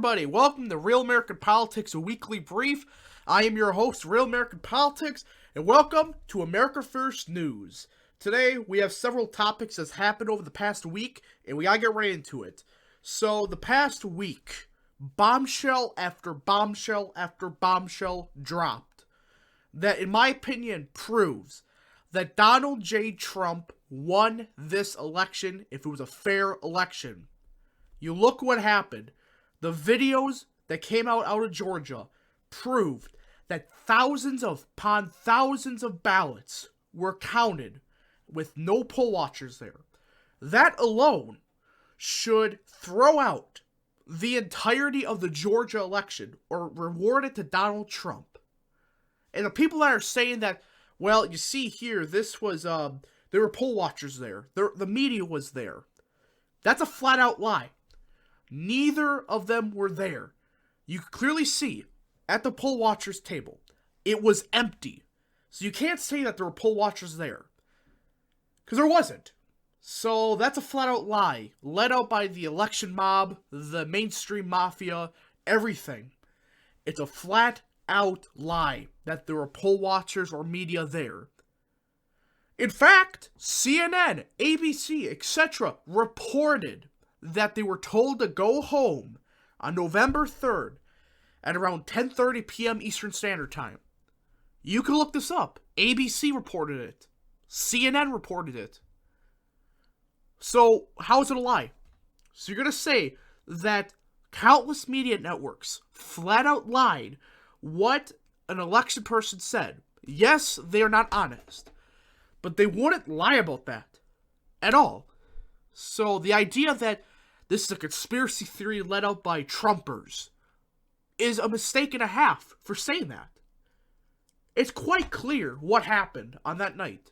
everybody, welcome to Real American Politics, a weekly brief. I am your host, Real American Politics, and welcome to America First News. Today, we have several topics that's happened over the past week, and we gotta get right into it. So, the past week, bombshell after bombshell after bombshell dropped. That, in my opinion, proves that Donald J. Trump won this election if it was a fair election. You look what happened. The videos that came out of Georgia proved that thousands upon thousands of ballots were counted with no poll watchers there. That alone should throw out the entirety of the Georgia election or reward it to Donald Trump. And the people that are saying that, well, you see here, this was, there were poll watchers there. The media was there. That's a flat out lie. Neither of them were there. You could clearly see at the poll watchers table, it was empty. So you can't say that there were poll watchers there. Because there wasn't. So that's a flat out lie. Led out by the election mob, the mainstream mafia, everything. It's a flat out lie that there were poll watchers or media there. In fact, CNN, ABC, etc. reported that they were told to go home on November 3rd at around 10:30 p.m. Eastern Standard Time. You can look this up. ABC reported it. CNN reported it. So, how is it a lie? So you're going to say that countless media networks flat out lied what an election person said. Yes, they are not honest, but they wouldn't lie about that at all. So the idea that this is a conspiracy theory led out by Trumpers is a mistake and a half for saying that. It's quite clear what happened on that night.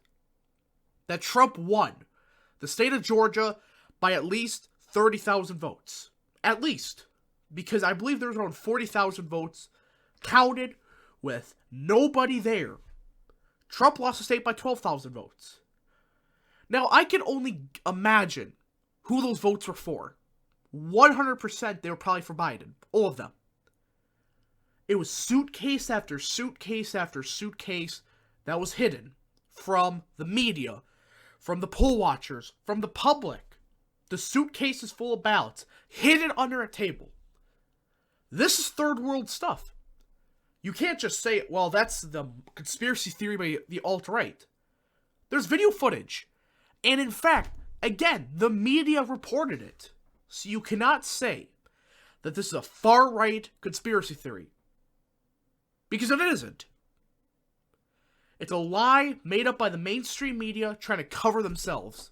That Trump won the state of Georgia by at least 30,000 votes. At least. Because I believe there was around 40,000 votes counted with nobody there. Trump lost the state by 12,000 votes. Now, I can only imagine who those votes were for. 100% they were probably for Biden. All of them. It was suitcase after suitcase after suitcase that was hidden from the media, from the poll watchers, from the public. The suitcase is full of ballots, hidden under a table. This is third world stuff. You can't just say, well, that's the conspiracy theory by the alt-right. There's video footage. And in fact, again, the media reported it. So you cannot say that this is a far-right conspiracy theory. Because it isn't. It's a lie made up by the mainstream media trying to cover themselves.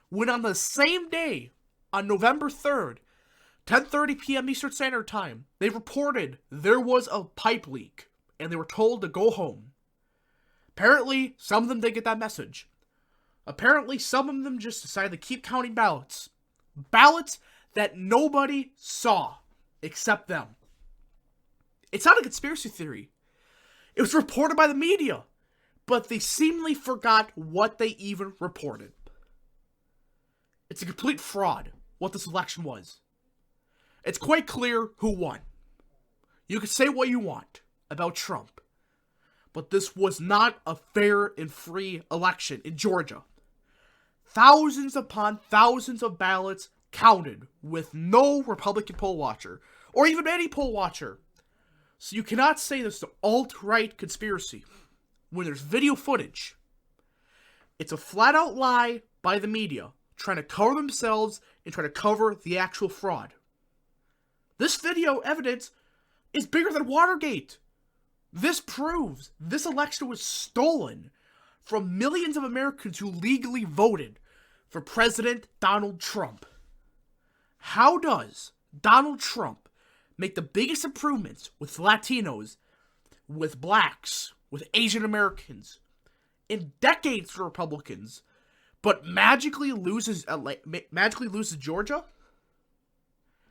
When on the same day, on November 3rd, 10:30 p.m. Eastern Standard Time, they reported there was a pipe leak, and they were told to go home. Apparently, some of them did get that message. Apparently, some of them just decided to keep counting ballots. Ballots that nobody saw, except them. It's not a conspiracy theory. It was reported by the media, but they seemingly forgot what they even reported. It's a complete fraud, what this election was. It's quite clear who won. You can say what you want about Trump, but this was not a fair and free election in Georgia. Thousands upon thousands of ballots counted with no Republican poll watcher, or even any poll watcher. So you cannot say this is an alt-right conspiracy when there's video footage. It's a flat-out lie by the media, trying to cover themselves and trying to cover the actual fraud. This video evidence is bigger than Watergate. This proves this election was stolen from millions of Americans who legally voted for President Donald Trump. How does Donald Trump make the biggest improvements with Latinos, with blacks, with Asian Americans in decades for Republicans, but magically loses Georgia?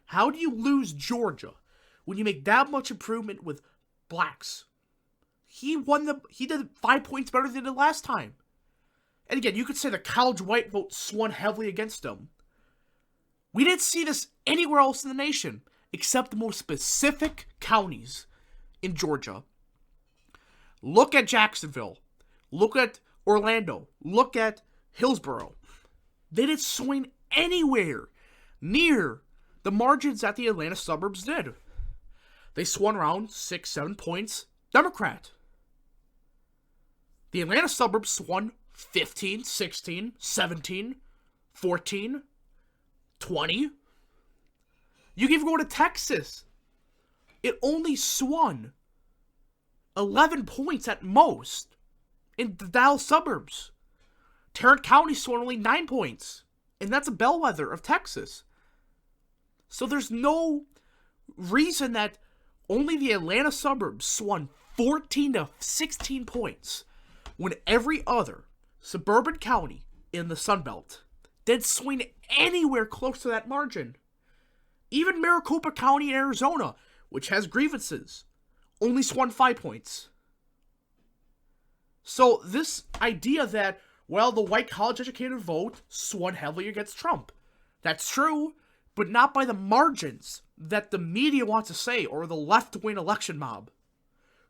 How do you lose Georgia when you make that much improvement with blacks? He did 5 points better than he did last time. And again, you could say the college white vote swung heavily against him. We didn't see this anywhere else in the nation. except the most specific counties in Georgia. Look at Jacksonville. Look at Orlando. Look at Hillsborough. They didn't swing anywhere near the margins that the Atlanta suburbs did. They swung around 6-7 points Democrat. The Atlanta suburbs swung 15, 16, 17, 14, 20. You can even go to Texas. It only swung 11 points at most in the Dallas suburbs. Tarrant County swung only 9 points, and that's a bellwether of Texas. So there's no reason that only the Atlanta suburbs swung 14 to 16 points when every other suburban county in the Sunbelt didn't swing anywhere close to that margin. Even Maricopa County in Arizona, which has grievances, only swung 5 points. So this idea that, well, the white college-educated vote swung heavily against Trump. That's true, but not by the margins that the media wants to say, or the left-wing election mob,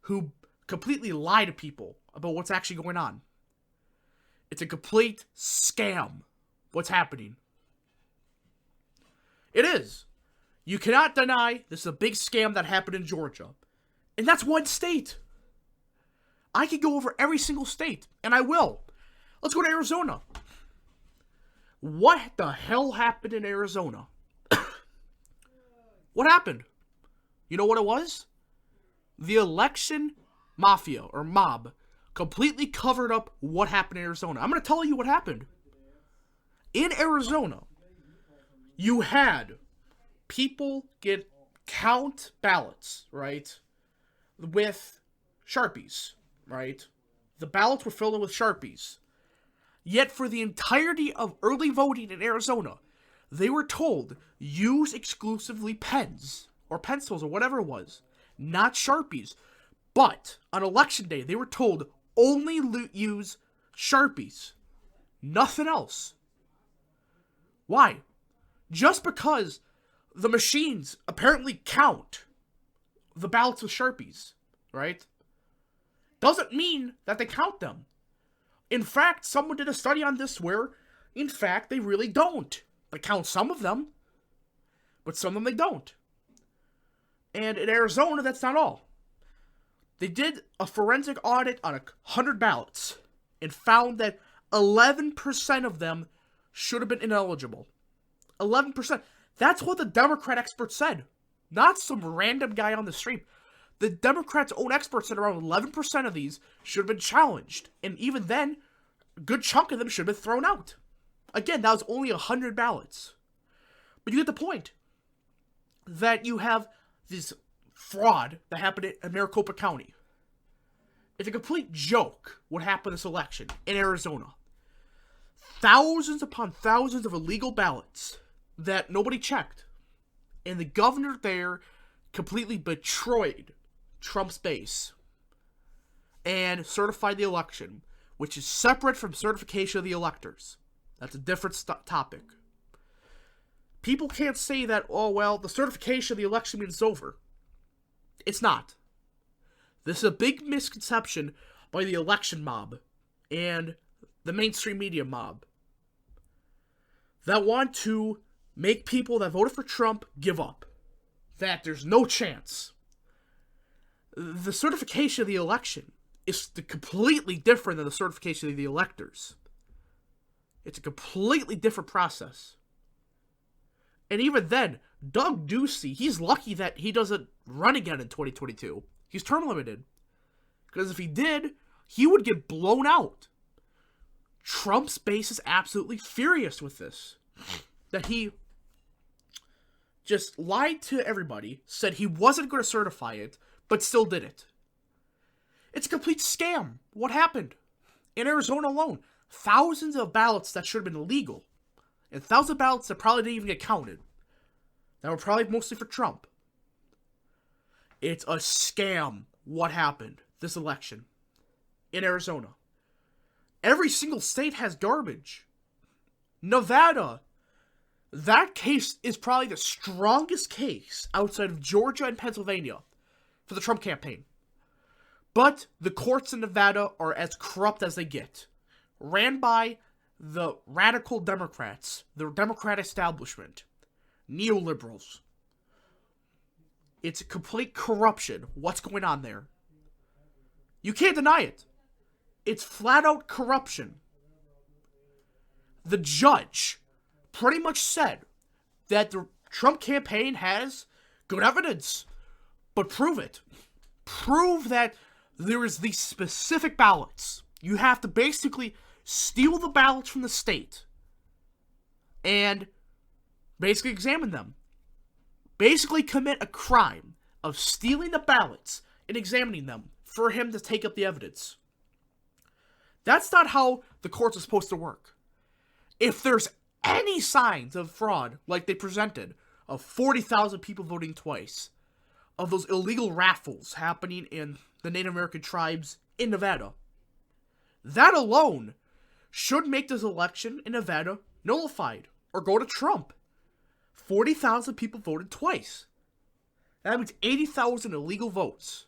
who completely lie to people about what's actually going on. It's a complete scam, what's happening. It is. You cannot deny this is a big scam that happened in Georgia. And that's one state. I could go over every single state, and I will. Let's go to Arizona. What the hell happened in Arizona? What happened? You know what it was? The election mafia, or mob, completely covered up what happened in Arizona. I'm going to tell you what happened. In Arizona, you had people count ballots, right, with Sharpies, right? The ballots were filled in with Sharpies. Yet for the entirety of early voting in Arizona, they were told, use exclusively pens, or pencils, or whatever it was, not Sharpies. But on election day, they were told, only use Sharpies. Nothing else. Why? Just because the machines apparently count the ballots with Sharpies, right? Doesn't mean that they count them. In fact, someone did a study on this where, in fact, they really don't. They count some of them, but some of them they don't. And in Arizona, that's not all. They did a forensic audit on 100 ballots and found that 11% of them should have been ineligible. 11%. That's what the Democrat experts said. Not some random guy on the street. The Democrats' own experts said around 11% of these should have been challenged. And even then, a good chunk of them should have been thrown out. Again, that was only 100 ballots. But you get the point. That you have this fraud that happened in Maricopa County. It's a complete joke what happened this election in Arizona. Thousands upon thousands of illegal ballots that nobody checked. And the governor there completely betrayed Trump's base and certified the election, which is separate from certification of the electors. That's a different topic. People can't say that, oh, well, the certification of the election means it's over. It's not. This is a big misconception by the election mob and the mainstream media mob that want to make people that voted for Trump give up. That there's no chance. The certification of the election is completely different than the certification of the electors. It's a completely different process. And even then, Doug Ducey, he's lucky that he doesn't run again in 2022. He's term limited. Because if he did, he would get blown out. Trump's base is absolutely furious with this. That he just lied to everybody, said he wasn't going to certify it, but still did it. It's a complete scam. What happened? In Arizona alone, thousands of ballots that should have been illegal, and thousands of ballots that probably didn't even get counted, that were probably mostly for Trump. It's a scam what happened this election in Arizona. Every single state has garbage. Nevada, That case is probably the strongest case outside of Georgia and Pennsylvania for the Trump campaign. But the courts in Nevada are as corrupt as they get. Ran by the radical Democrats, the Democrat establishment, neoliberals. It's a complete corruption. What's going on there? You can't deny it. It's flat out corruption. The judge pretty much said that the Trump campaign has good evidence, but prove it. Prove that there is these specific ballots. You have to basically steal the ballots from the state and basically examine them. Basically commit a crime of stealing the ballots and examining them for him to take up the evidence. That's not how the courts are supposed to work. If there's any signs of fraud, like they presented, of 40,000 people voting twice, of those illegal raffles happening in the Native American tribes in Nevada, that alone should make this election in Nevada nullified or go to Trump. 40,000 people voted twice. That means 80,000 illegal votes.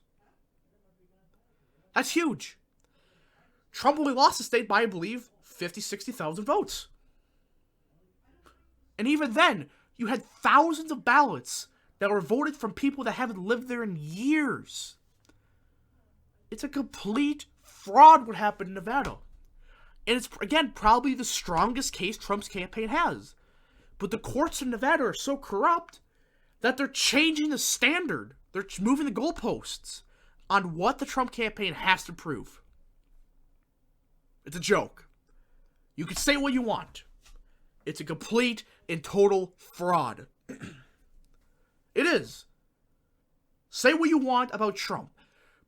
That's huge. Trump only lost the state by, I believe, 50, 60,000 votes. And even then, you had thousands of ballots that were voted from people that haven't lived there in years. It's a complete fraud what happened in Nevada. And it's, again, probably the strongest case Trump's campaign has. But the courts in Nevada are so corrupt that they're changing the standard. They're moving the goalposts on what the Trump campaign has to prove. It's a joke. You can say what you want. It's a complete and total fraud. It is. Say what you want about Trump,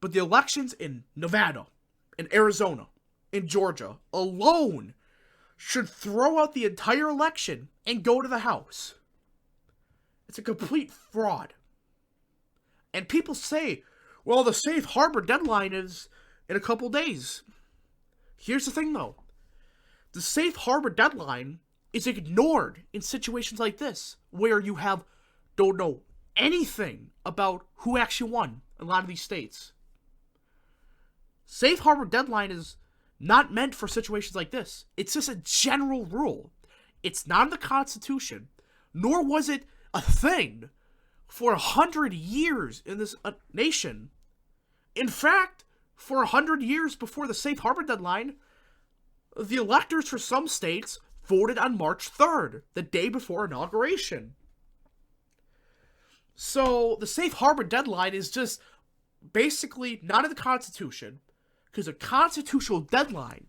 but the elections in Nevada, in Arizona, in Georgia alone should throw out the entire election and go to the House. It's a complete fraud. And people say, well, the safe harbor deadline is in a couple days. Here's the thing, though. The safe harbor deadline is ignored in situations like this, where you don't know anything about who actually won in a lot of these states. Safe harbor deadline is not meant for situations like this. It's just a general rule. It's not in the Constitution, nor was it a thing for 100 years in this nation. In fact, for 100 years before the safe harbor deadline, the electors for some states voted on March 3rd, the day before inauguration. So the safe harbor deadline is just basically not in the Constitution, because a constitutional deadline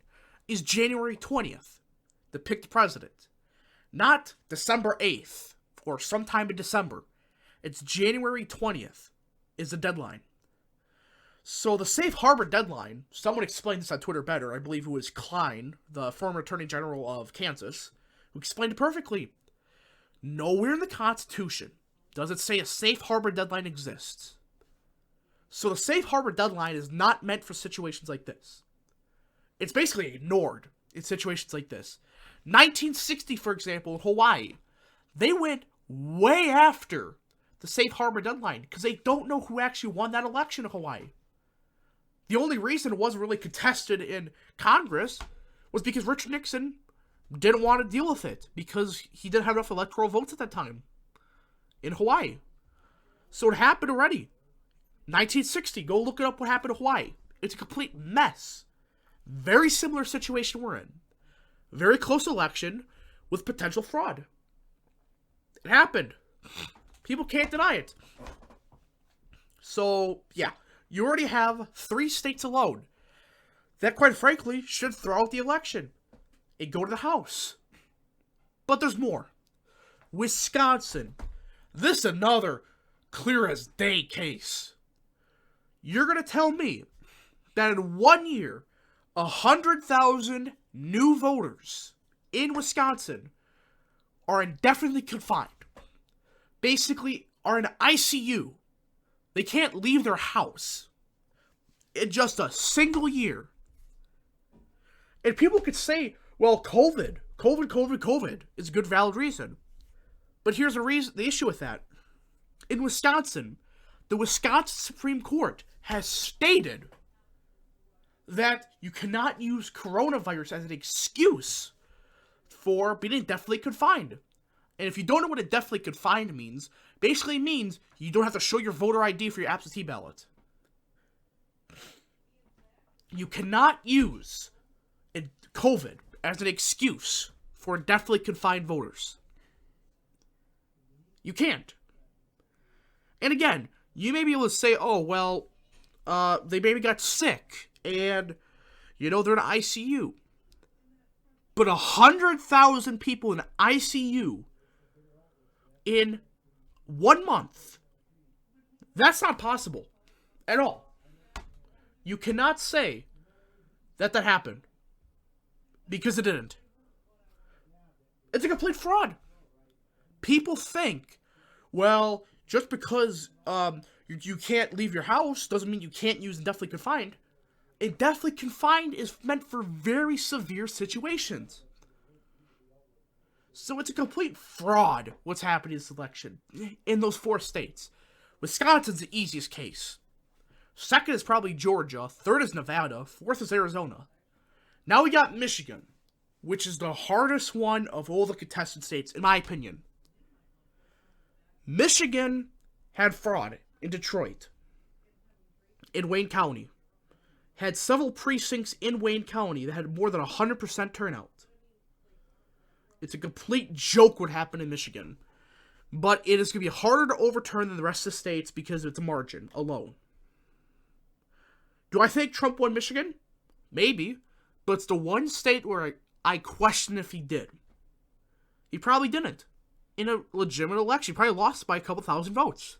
is January 20th to pick the president, not December 8th or sometime in December. It's January 20th is the deadline. So the safe harbor deadline, someone explained this on Twitter better, I believe it was Klein, the former Attorney General of Kansas, who explained it perfectly. Nowhere in the Constitution does it say a safe harbor deadline exists. So the safe harbor deadline is not meant for situations like this. It's basically ignored in situations like this. 1960, for example, in Hawaii, they went way after the safe harbor deadline because they don't know who actually won that election in Hawaii. The only reason it wasn't really contested in Congress was because Richard Nixon didn't want to deal with it because he didn't have enough electoral votes at that time in Hawaii. So it happened already. 1960, go look it up what happened to Hawaii. It's a complete mess. Very similar situation we're in. Very close election with potential fraud. It happened. People can't deny it. So, yeah. You already have 3 states alone that, quite frankly, should throw out the election and go to the House. But there's more. Wisconsin. This is another clear as day case. You're going to tell me that in 1 year, 100,000 new voters in Wisconsin are indefinitely confined. Basically, are in ICU. They can't leave their house in just a single year. And people could say, well, COVID is a good valid reason. But here's the issue with that. In Wisconsin, the Wisconsin Supreme Court has stated that you cannot use coronavirus as an excuse for being indefinitely confined. And if you don't know what indefinitely confined means, basically means you don't have to show your voter ID for your absentee ballot. You cannot use COVID as an excuse for indefinitely confined voters. You can't. And again, you may be able to say, oh, well, they maybe got sick, and, they're in ICU. But 100,000 people in ICU in 1 month, that's not possible at all. You cannot say that happened, because it didn't. It's a complete fraud. People think, well, just because you can't leave your house doesn't mean you can't use indefinitely confined. Indefinitely confined is meant for very severe situations. So it's a complete fraud what's happening in this election in those 4 states. Wisconsin's the easiest case. Second is probably Georgia. Third is Nevada. Fourth is Arizona. Now we got Michigan, which is the hardest one of all the contested states, in my opinion. Michigan had fraud in Detroit, in Wayne County. Had several precincts in Wayne County that had more than 100% turnout. It's a complete joke what happened in Michigan. But it is going to be harder to overturn than the rest of the states because of its margin alone. Do I think Trump won Michigan? Maybe. But it's the one state where I question if he did. He probably didn't. In a legitimate election, he probably lost by a couple thousand votes.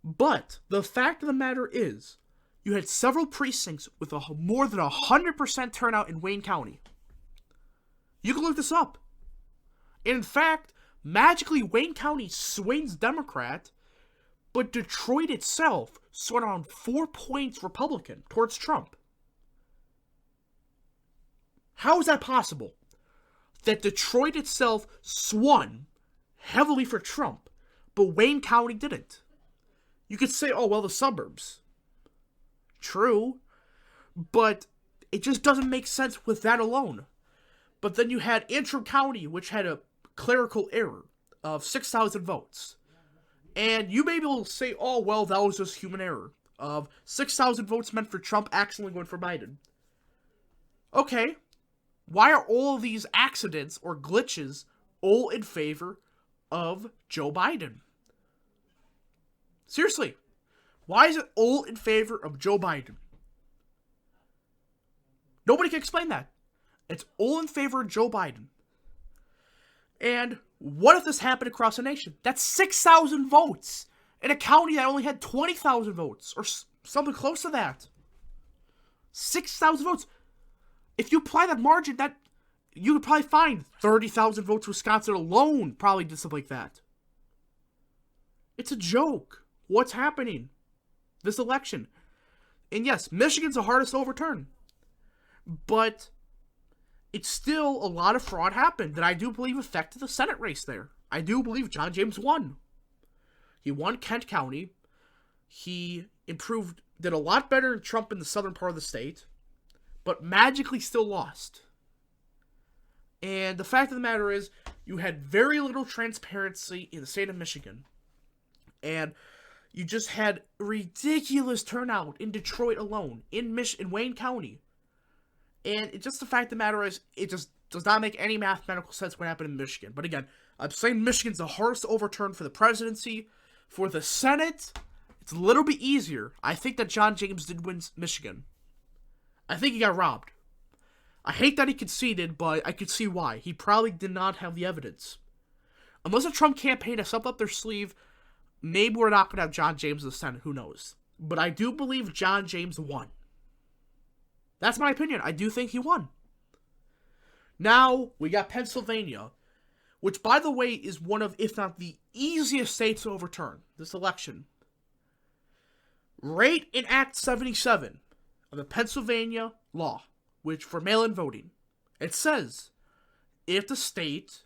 But the fact of the matter is, you had several precincts with more than 100% turnout in Wayne County. You can look this up. In fact, magically, Wayne County swings Democrat, but Detroit itself swung around 4 points Republican towards Trump. How is that possible? That Detroit itself swung heavily for Trump, but Wayne County didn't. You could say, oh, well, the suburbs. True, but it just doesn't make sense with that alone. But then you had Antrim County, which had a clerical error of 6,000 votes. And you may be able to say, oh, well, that was just human error of 6,000 votes meant for Trump, accidentally going for Biden. Okay, why are all of these accidents or glitches all in favor of Joe Biden? Seriously, why is it all in favor of Joe Biden? Nobody can explain that. It's all in favor of Joe Biden. And what if this happened across the nation? That's 6,000 votes in a county that only had 20,000 votes, or something close to that. 6,000 votes. If you apply that margin, that you could probably find 30,000 votes. Wisconsin alone probably did something like that. It's a joke. What's happening this election? And yes, Michigan's the hardest to overturn. But it's still a lot of fraud happened that I do believe affected the Senate race there. I do believe John James won. He won Kent County. He did a lot better than Trump in the southern part of the state, but magically still lost. And the fact of the matter is, you had very little transparency in the state of Michigan. And you just had ridiculous turnout in Detroit alone, in Wayne County. And just the fact of the matter is, it just does not make any mathematical sense what happened in Michigan. But again, I'm saying Michigan's the hardest to overturn for the presidency. For the Senate, it's a little bit easier. I think that John James did win Michigan. I think he got robbed. I hate that he conceded, but I could see why. He probably did not have the evidence. Unless the Trump campaign has something up their sleeve, maybe we're not going to have John James in the Senate. Who knows? But I do believe John James won. That's my opinion. I do think he won. Now, we got Pennsylvania, which, by the way, is one of, if not the easiest states to overturn this election. Right in Act 77 of the Pennsylvania law, which for mail-in voting, it says, if the state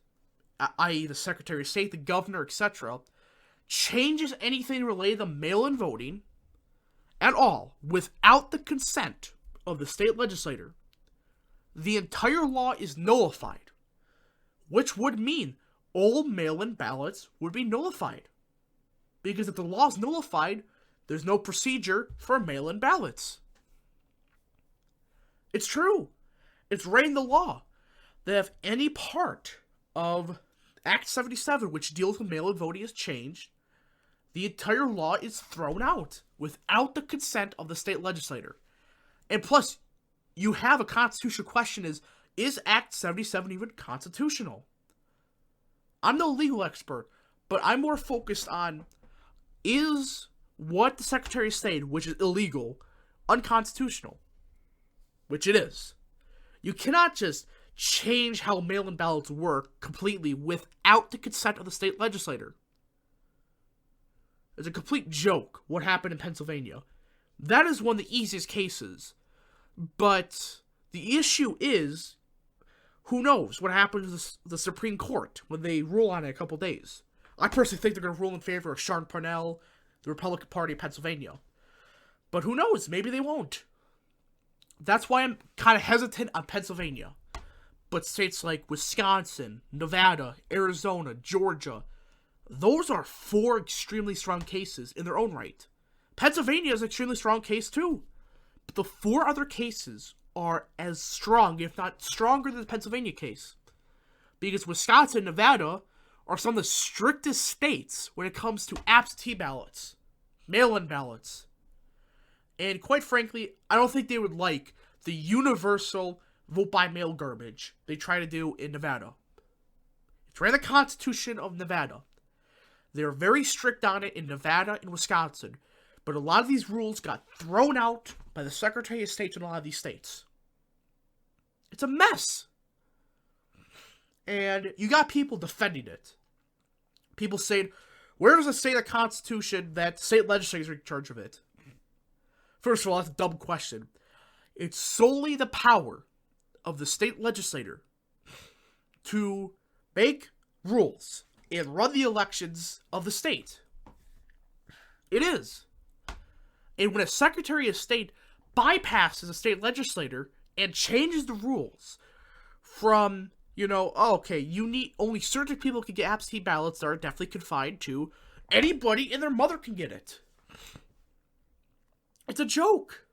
i.e. the Secretary of State, the governor, etc., changes anything related to mail-in voting at all without the consent of the state legislature, the entire law is nullified, which would mean all mail-in ballots would be nullified. Because if the law is nullified, there's no procedure for mail-in ballots. It's true. It's right in the law that if any part of Act 77, which deals with mail-in voting, is changed, the entire law is thrown out without the consent of the state legislature. And plus, you have a constitutional question: is Act 77 even constitutional? I'm no legal expert, but I'm more focused on, is what the Secretary of State, which is illegal, unconstitutional? Which it is. You cannot just change how mail-in ballots work completely without the consent of the state legislature. It's a complete joke what happened in Pennsylvania. That is one of the easiest cases. But the issue is, who knows what happens to the Supreme Court when they rule on it in a couple days. I personally think they're going to rule in favor of Sean Parnell, the Republican Party of Pennsylvania. But who knows? Maybe they won't. That's why I'm kind of hesitant on Pennsylvania. But states like Wisconsin, Nevada, Arizona, Georgia, those are 4 extremely strong cases in their own right. Pennsylvania is an extremely strong case too. But the 4 other cases are as strong, if not stronger, than the Pennsylvania case. Because Wisconsin and Nevada are some of the strictest states when it comes to absentee ballots, mail-in ballots. And quite frankly, I don't think they would like the universal vote-by-mail garbage they try to do in Nevada. It's right in the Constitution of Nevada. They're very strict on it in Nevada and Wisconsin. But a lot of these rules got thrown out by the Secretary of State in a lot of these states. It's a mess. And you got people defending it. People saying, where does it say in the Constitution that state legislatures are in charge of it? First of all, that's a dumb question. It's solely the power of the state legislature to make rules and run the elections of the state. It is. And when a Secretary of State bypasses a state legislator and changes the rules from, you need only certain people can get absentee ballots that are definitely confined to anybody and their mother can get it. It's a joke.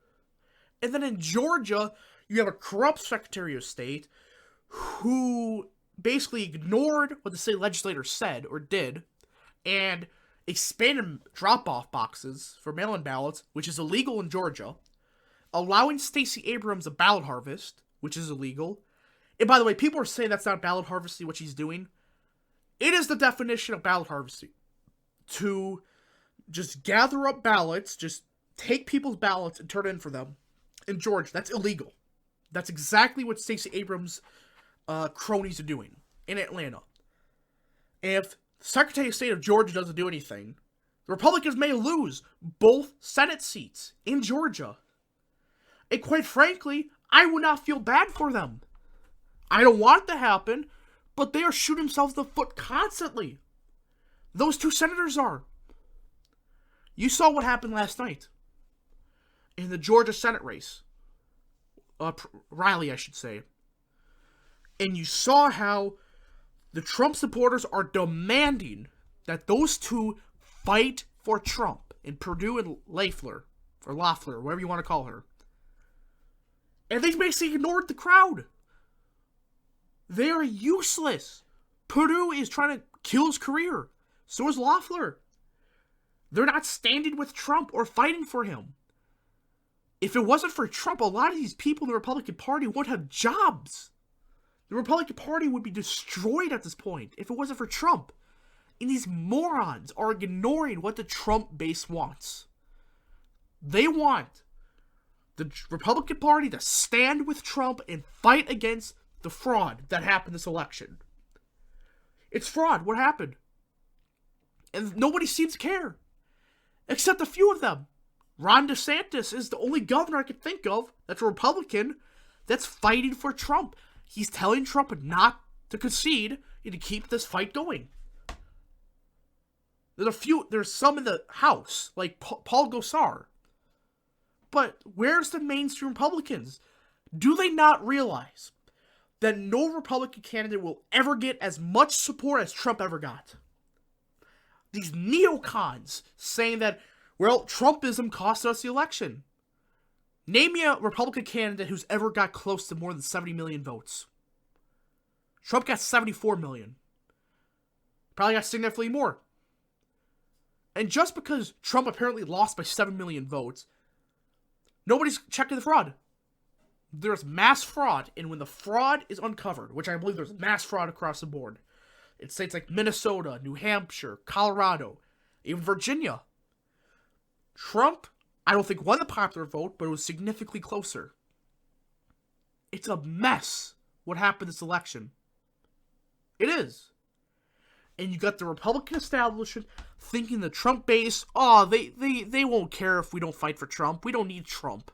And then in Georgia, you have a corrupt Secretary of State who basically ignored what the state legislator said or did and expanded drop-off boxes for mail-in ballots, which is illegal in Georgia, allowing Stacey Abrams a ballot harvest, which is illegal. And by the way, people are saying that's not ballot harvesting, what she's doing. It is the definition of ballot harvesting. To just gather up ballots, just take people's ballots and turn it in for them. In Georgia, that's illegal. That's exactly what Stacey Abrams' cronies are doing in Atlanta. If Secretary of State of Georgia doesn't do anything, the Republicans may lose both Senate seats in Georgia. And quite frankly, I would not feel bad for them. I don't want it to happen, but they are shooting themselves in the foot constantly. Those 2 senators are. You saw what happened last night in the Georgia Senate race. Rally, I should say. And you saw how the Trump supporters are demanding that those 2 fight for Trump in Perdue and Loeffler, or Loeffler, whatever you want to call her. And they basically ignored the crowd. They are useless. Perdue is trying to kill his career. So is Loeffler. They're not standing with Trump or fighting for him. If it wasn't for Trump, a lot of these people in the Republican Party wouldn't have jobs. The Republican Party would be destroyed at this point if it wasn't for Trump. And these morons are ignoring what the Trump base wants. They want the Republican Party to stand with Trump and fight against the fraud that happened this election. It's fraud. What happened? And nobody seems to care. Except a few of them. Ron DeSantis is the only governor I could think of that's a Republican that's fighting for Trump. He's telling Trump not to concede, and to keep this fight going. There's some in the House, like Paul Gosar. But where's the mainstream Republicans? Do they not realize that no Republican candidate will ever get as much support as Trump ever got? These neocons saying that, well, Trumpism cost us the election. Name me a Republican candidate who's ever got close to more than 70 million votes. Trump got 74 million. Probably got significantly more. And just because Trump apparently lost by 7 million votes, nobody's checking the fraud. There's mass fraud, and when the fraud is uncovered, which I believe there's mass fraud across the board, in states like Minnesota, New Hampshire, Colorado, even Virginia, Trump, I don't think won the popular vote, but it was significantly closer. It's a mess what happened this election. It is. And you got the Republican establishment thinking the Trump base, they won't care if we don't fight for Trump. We don't need Trump.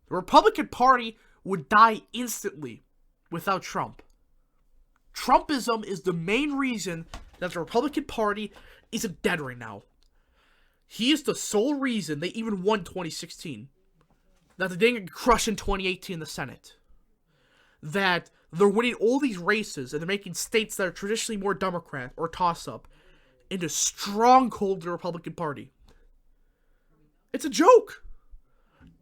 The Republican Party would die instantly without Trump. Trumpism is the main reason that the Republican Party isn't dead right now. He is the sole reason they even won 2016. That they didn't get crushed in 2018 in the Senate. That they're winning all these races and they're making states that are traditionally more Democrat or toss-up into stronghold of the Republican Party. It's a joke.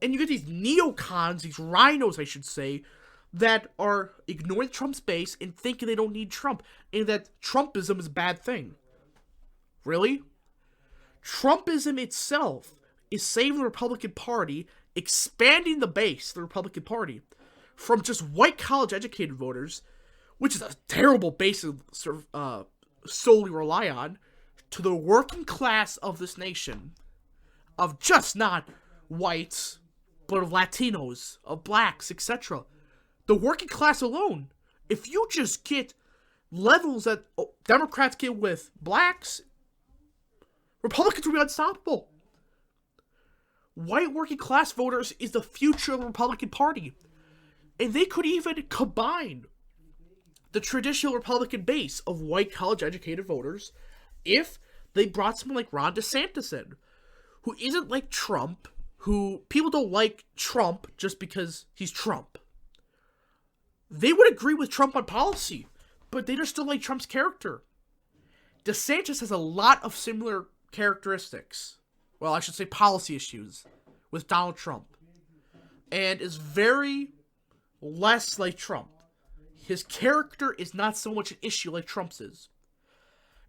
And you get these neocons, these rhinos, I should say, that are ignoring Trump's base and thinking they don't need Trump, and that Trumpism is a bad thing. Really? Trumpism itself is saving the Republican Party, expanding the base of the Republican Party from just white college-educated voters, which is a terrible base to solely rely on, to the working class of this nation, of just not whites, but of Latinos, of blacks, etc. The working class alone, if you just get levels that Democrats get with blacks, Republicans will be unstoppable. White working class voters is the future of the Republican Party. And they could even combine the traditional Republican base of white college-educated voters if they brought someone like Ron DeSantis in, who isn't like Trump, who people don't like Trump just because he's Trump. They would agree with Trump on policy, but they just don't like Trump's character. DeSantis has a lot of similar characteristics. Well, I should say policy issues with Donald Trump. And is very less like Trump. His character is not so much an issue like Trump's is.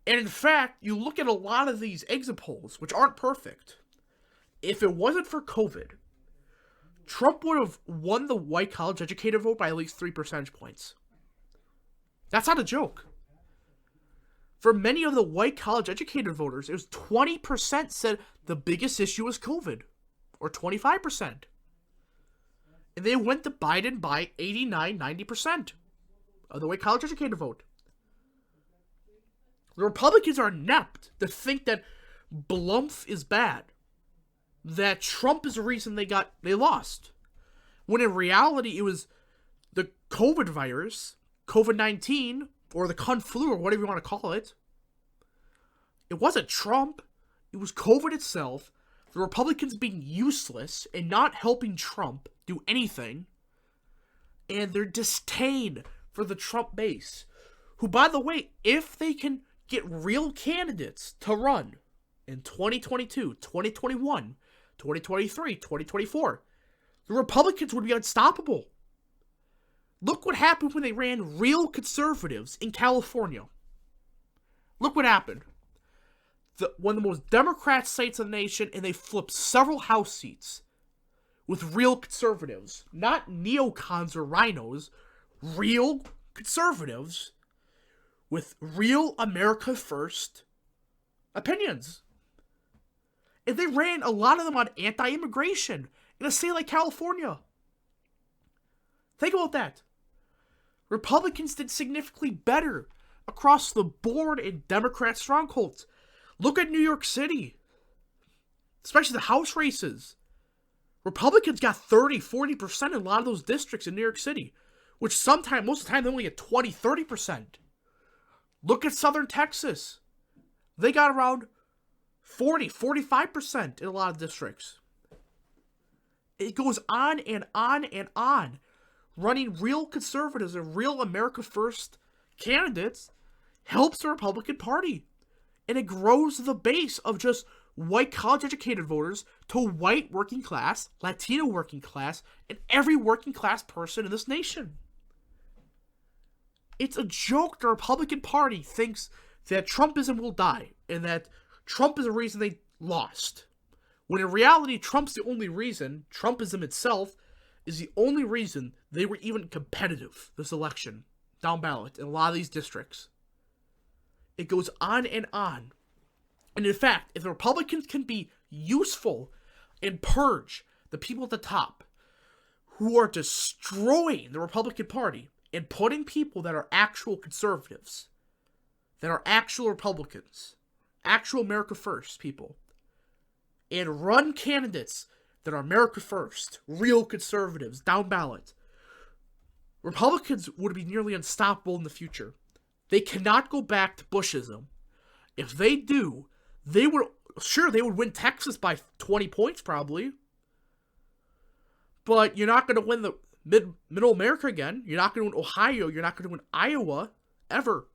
And in fact, you look at a lot of these exit polls, which aren't perfect. If it wasn't for COVID, Trump would have won the white college-educated vote by at least 3 percentage points. That's not a joke. For many of the white college-educated voters, it was 20% said the biggest issue was COVID. Or 25%. And they went to Biden by 89-90% of the white college-educated vote. The Republicans are inept to think that Blumph is bad. That Trump is the reason they lost. When in reality, it was the COVID virus, COVID-19, or the Kung flu, or whatever you want to call it. It wasn't Trump. It was COVID itself. The Republicans being useless and not helping Trump do anything. And their disdain for the Trump base. Who, by the way, if they can get real candidates to run in 2022, 2021, 2023, 2024, the Republicans would be unstoppable. Look what happened when they ran real conservatives in California. Look what happened. One of the most Democrat states in the nation, and they flipped several House seats with real conservatives. Not neocons or rhinos. Real conservatives with real America First opinions. And they ran a lot of them on anti-immigration in a state like California. Think about that. Republicans did significantly better across the board in Democrat strongholds. Look at New York City. Especially the House races. Republicans got 30-40% in a lot of those districts in New York City. Which most of the time, they only get 20-30%. Look at Southern Texas. They got around 45% in a lot of districts. It goes on and on and on. Running real conservatives and real America First candidates helps the Republican Party. And it grows the base of just white college-educated voters to white working class, Latino working class, and every working class person in this nation. It's a joke the Republican Party thinks that Trumpism will die and that Trump is the reason they lost. When in reality, Trump's the only reason, Trumpism itself is the only reason they were even competitive this election, down ballot, in a lot of these districts. It goes on and on. And in fact, if the Republicans can be useful and purge the people at the top who are destroying the Republican Party and putting people that are actual conservatives, that are actual Republicans, actual America First people, and run candidates that are America First, real conservatives, down ballot, Republicans would be nearly unstoppable in the future. They cannot go back to Bushism. If they do, they would win Texas by 20 points probably. But you're not going to win the Middle America again. You're not going to win Ohio. You're not going to win Iowa ever.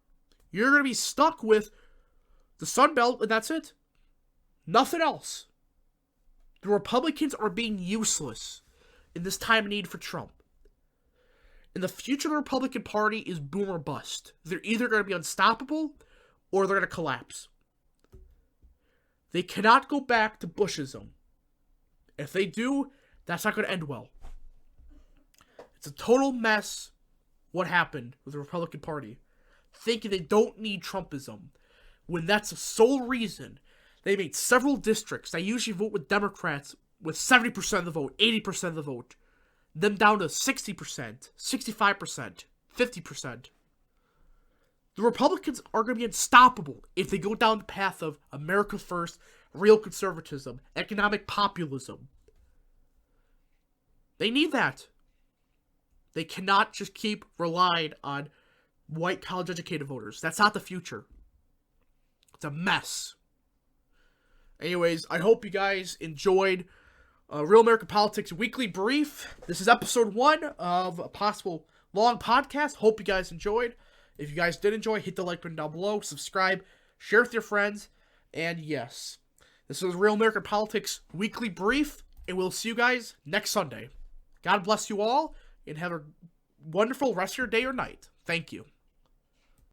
You're going to be stuck with the Sun Belt, and that's it. Nothing else. The Republicans are being useless in this time of need for Trump. And the future of the Republican Party is boom or bust. They're either going to be unstoppable or they're going to collapse. They cannot go back to Bushism. If they do, that's not going to end well. It's a total mess what happened with the Republican Party. Thinking they don't need Trumpism, when that's the sole reason they made several districts that usually vote with Democrats with 70% of the vote, 80% of the vote, them down to 60%, 65%, 50%. The Republicans are going to be unstoppable if they go down the path of America First, real conservatism, economic populism. They need that. They cannot just keep relying on white college-educated voters. That's not the future. It's a mess. Anyways, I hope you guys enjoyed Real American Politics Weekly Brief. This is episode 1 of a possible long podcast. Hope you guys enjoyed. If you guys did enjoy, hit the like button down below, subscribe, share with your friends, and yes, this is Real American Politics Weekly Brief, and we'll see you guys next Sunday. God bless you all, and have a wonderful rest of your day or night. Thank you.